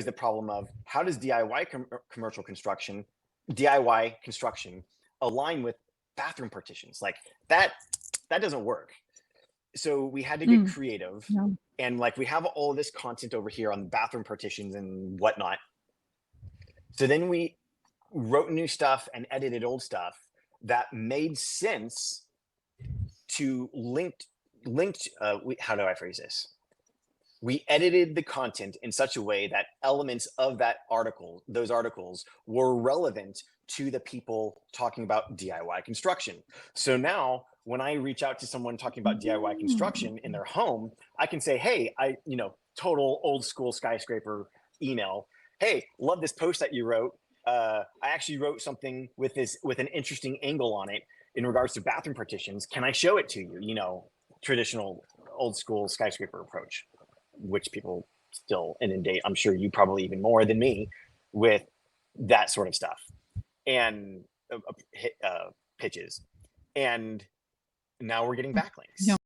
the problem of how does commercial construction, DIY construction align with bathroom partitions? Like that doesn't work. So we had to get creative, Yeah. and like we have all this content over here on bathroom partitions and whatnot. So then we wrote new stuff and edited old stuff that made sense to how do I phrase this? We edited the content in such a way that elements of those articles were relevant to the people talking about DIY construction. So now when I reach out to someone talking about DIY construction in their home, I can say, hey, total old school skyscraper email. Hey, love this post that you wrote. I actually wrote something with an interesting angle on it in regards to bathroom partitions. Can I show it to you? Traditional old school skyscraper approach, which people still inundate. I'm sure you probably even more than me with that sort of stuff and pitches. And now we're getting backlinks. Yeah.